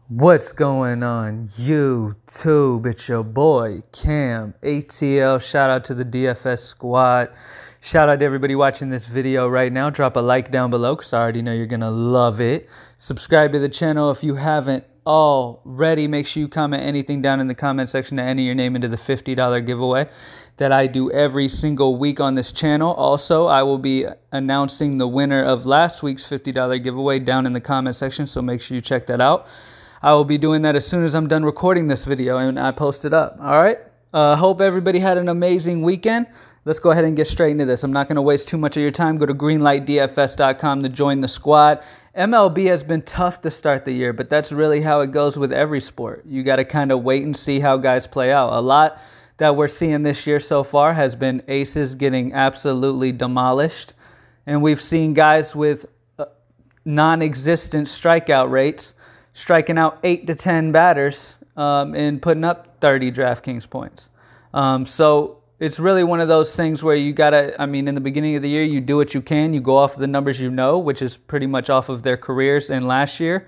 What's going on YouTube? It's your boy camATL. Shout out to the DFS squad. Shout out to everybody watching this video right now. Drop a like down below because I already know you're going to love it. Subscribe to the channel if you haven't already. Make sure you comment anything down in the comment section to enter your name into the $50 giveaway that I do every single week on this channel. Also, I will be announcing the winner of last week's $50 giveaway down in the comment section, so make sure you check that out. I will be doing that as soon as I'm done recording this video and I post it up. All right. Hope everybody had an amazing weekend. Let's go ahead and get straight into this. I'm not going to waste too much of your time. Go to greenlightdfs.com to join the squad. MLB has been tough to start the year, but that's really how it goes with every sport. You got to kind of wait and see how guys play out. A lot that we're seeing this year so far has been aces getting absolutely demolished. And we've seen guys with non-existent strikeout rates striking out 8 to 10 batters and putting up 30 DraftKings points. So it's really one of those things where you got to, in the beginning of the year, you do what you can. You go off of the numbers you know, which is pretty much off of their careers in last year.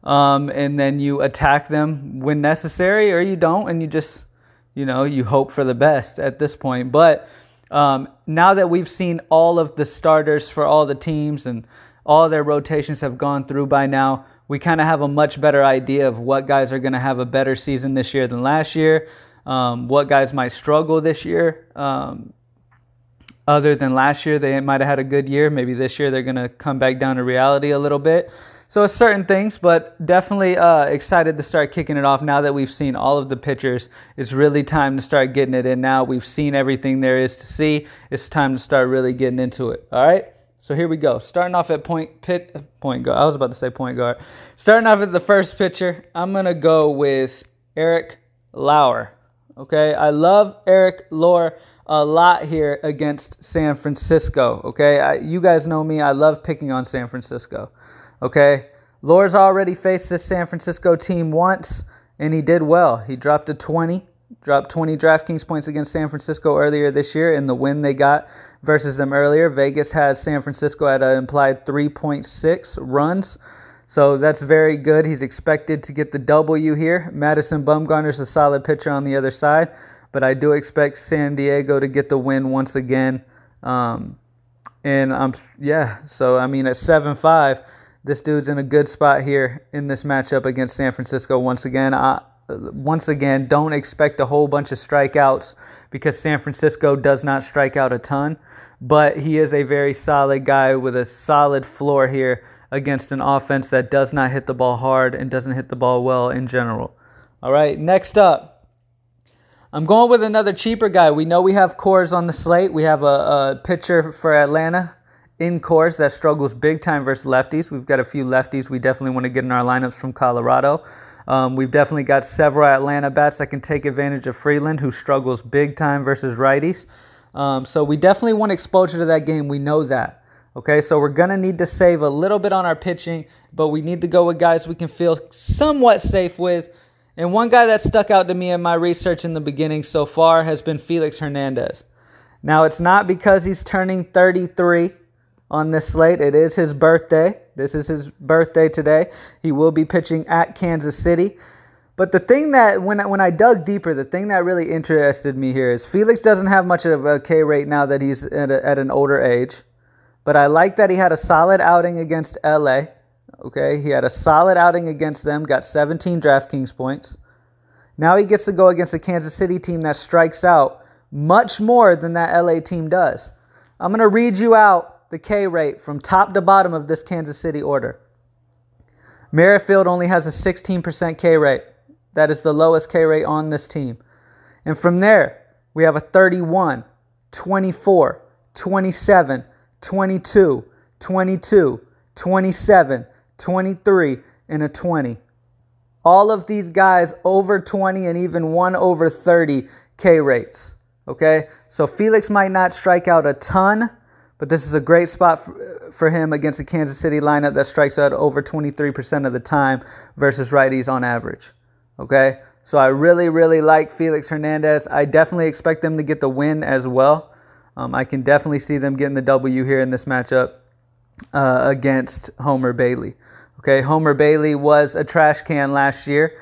And then you attack them when necessary, or you don't, and you just, you hope for the best at this point. But now that we've seen all of the starters for all the teams and all their rotations have gone through by now, we kind of have a much better idea of what guys are going to have a better season this year than last year, what guys might struggle this year. Other than last year, they might have had a good year. Maybe this year they're going to come back down to reality a little bit. So it's certain things, but definitely excited to start kicking it off now that we've seen all of the pitchers. It's really time to start getting it in now. We've seen everything there is to see. It's time to start really getting into it. All right? So here we go. Starting off at point guard. I was about to say point guard. Starting off at the first pitcher, I'm going to go with Erik Lauer. Okay, I love Erik Lauer a lot here against San Francisco. Okay, you guys know me. I love picking on San Francisco. Okay, Lauer's already faced this San Francisco team once, and he did well. He dropped 20 DraftKings points against San Francisco earlier this year in the win they got versus them earlier. Vegas has San Francisco at an implied 3.6 runs. So that's very good. He's expected to get the W here. Madison Bumgarner's a solid pitcher on the other side, but I do expect San Diego to get the win once again. So at 7-5, this dude's in a good spot here in this matchup against San Francisco once again. Don't expect a whole bunch of strikeouts because San Francisco does not strike out a ton, but he is a very solid guy with a solid floor here against an offense that does not hit the ball hard and doesn't hit the ball well in general. All right, next up, I'm going with another cheaper guy. We know we have Coors on the slate. We have a pitcher for Atlanta in Coors that struggles big time versus lefties. We've got a few lefties we definitely want to get in our lineups from Colorado. We've definitely got several Atlanta bats that can take advantage of Freeland, who struggles big time versus righties. So we definitely want exposure to that game. We know that. Okay, so we're going to need to save a little bit on our pitching, but we need to go with guys we can feel somewhat safe with. And one guy that stuck out to me in my research in the beginning so far has been Felix Hernandez. Now, it's not because he's turning 33 on this slate. It is his birthday. This is his birthday today. He will be pitching at Kansas City. But the thing that, when I dug deeper, the thing that really interested me here is Felix doesn't have much of a K rate now that he's at an older age. But I like that he had a solid outing against LA. Okay, he had a solid outing against them, got 17 DraftKings points. Now he gets to go against a Kansas City team that strikes out much more than that LA team does. I'm going to read you out the K rate from top to bottom of this Kansas City order. Merrifield only has a 16% K rate. That is the lowest K rate on this team. And from there, we have a 31, 24, 27, 22, 22, 27, 23, and a 20. All of these guys over 20 and even one over 30 K rates. Okay? So Felix might not strike out a ton, but this is a great spot for him against the Kansas City lineup that strikes out over 23% of the time versus righties on average. Okay? So I really, really like Felix Hernandez. I definitely expect them to get the win as well. I can definitely see them getting the W here in this matchup against Homer Bailey. Okay, Homer Bailey was a trash can last year.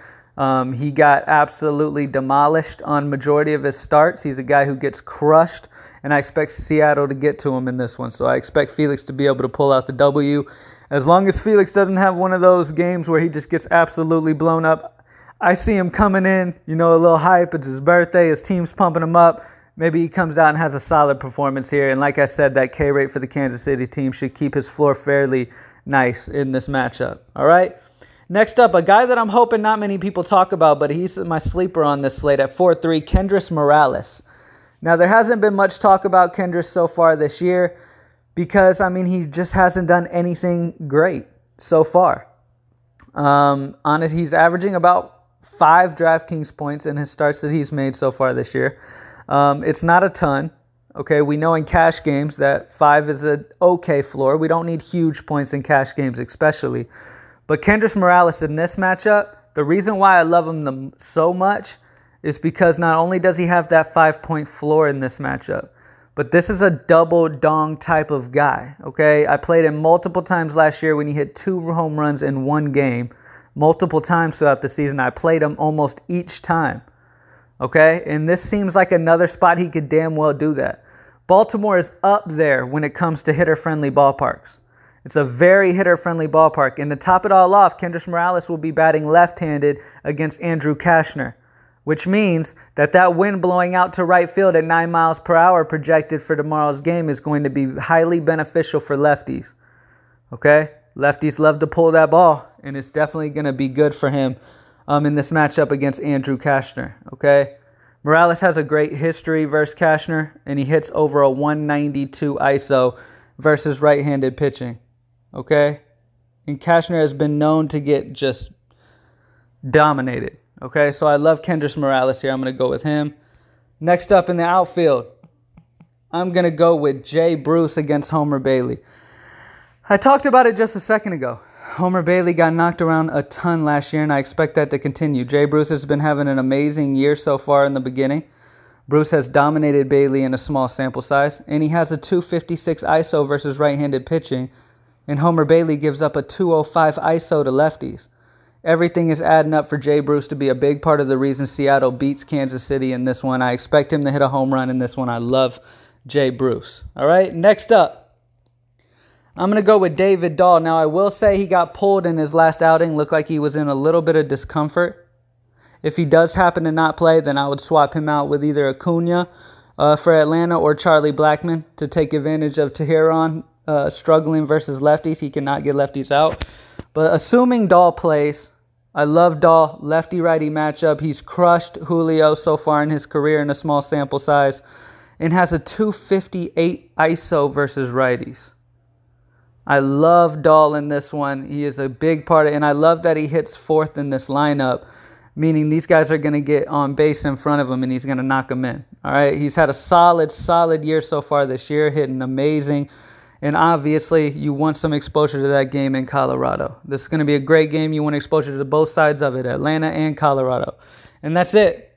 He got absolutely demolished on majority of his starts. He's a guy who gets crushed, and I expect Seattle to get to him in this one. So I expect Felix to be able to pull out the W. As long as Felix doesn't have one of those games where he just gets absolutely blown up, I see him coming in, a little hype. It's his birthday. His team's pumping him up. Maybe he comes out and has a solid performance here. And like I said, that K rate for the Kansas City team should keep his floor fairly nice in this matchup. All right. Next up, a guy that I'm hoping not many people talk about, but he's my sleeper on this slate at 4-3, Kendrys Morales. Now, there hasn't been much talk about Kendrys so far this year because, he just hasn't done anything great so far. He's averaging about 5 DraftKings points in his starts that he's made so far this year. It's not a ton. Okay, we know in cash games that 5 is an okay floor. We don't need huge points in cash games especially. But Kendrys Morales in this matchup, the reason why I love him so much is because not only does he have that 5-point floor in this matchup, but this is a double dong type of guy, okay? I played him multiple times last year when he hit 2 home runs in one game. Multiple times throughout the season. I played him almost each time, okay? And this seems like another spot he could damn well do that. Baltimore is up there when it comes to hitter-friendly ballparks. It's a very hitter-friendly ballpark. And to top it all off, Kendrys Morales will be batting left-handed against Andrew Cashner, which means that wind blowing out to right field at 9 miles per hour projected for tomorrow's game is going to be highly beneficial for lefties. Okay? Lefties love to pull that ball, and it's definitely going to be good for him in this matchup against Andrew Cashner. Okay? Morales has a great history versus Cashner, and he hits over a 192 ISO versus right-handed pitching. Okay? And Cashner has been known to get just dominated. Okay? So I love Kendrys Morales here. I'm going to go with him. Next up in the outfield, I'm going to go with Jay Bruce against Homer Bailey. I talked about it just a second ago. Homer Bailey got knocked around a ton last year, and I expect that to continue. Jay Bruce has been having an amazing year so far in the beginning. Bruce has dominated Bailey in a small sample size, and he has a 256 ISO versus right-handed pitching, and Homer Bailey gives up a 205 ISO to lefties. Everything is adding up for Jay Bruce to be a big part of the reason Seattle beats Kansas City in this one. I expect him to hit a home run in this one. I love Jay Bruce. All right, next up, I'm going to go with David Dahl. Now, I will say he got pulled in his last outing. Looked like he was in a little bit of discomfort. If he does happen to not play, then I would swap him out with either Acuna for Atlanta or Charlie Blackmon to take advantage of Teheran struggling versus lefties. He cannot get lefties out. But assuming Dahl plays, I love Dahl. Lefty-righty matchup. He's crushed Julio so far in his career in a small sample size and has a 258 ISO versus righties. I love Dahl in this one. He is a big part of it, and I love that he hits fourth in this lineup, meaning these guys are going to get on base in front of him, and he's going to knock them in. All right, he's had a solid year so far this year, hitting amazing, and obviously you want some exposure to that game in Colorado. This is going to be a great game. You want exposure to both sides of it, Atlanta and Colorado. And that's it.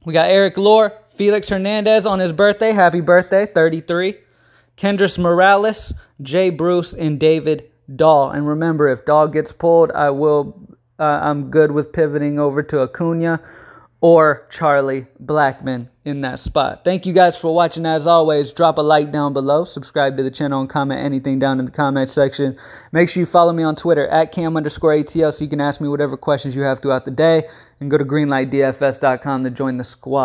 We got Erik Lauer, Felix Hernandez on his birthday. Happy birthday, 33. Kendrys Morales, Jay Bruce, and David Dahl. And remember, if Dahl gets pulled, I'm good with pivoting over to Acuna or Charlie Blackmon in that spot. Thank you guys for watching. As always, drop a like down below, subscribe to the channel, and comment anything down in the comment section. Make sure you follow me on Twitter at cam_ATL so you can ask me whatever questions you have throughout the day. And go to greenlightdfs.com to join the squad.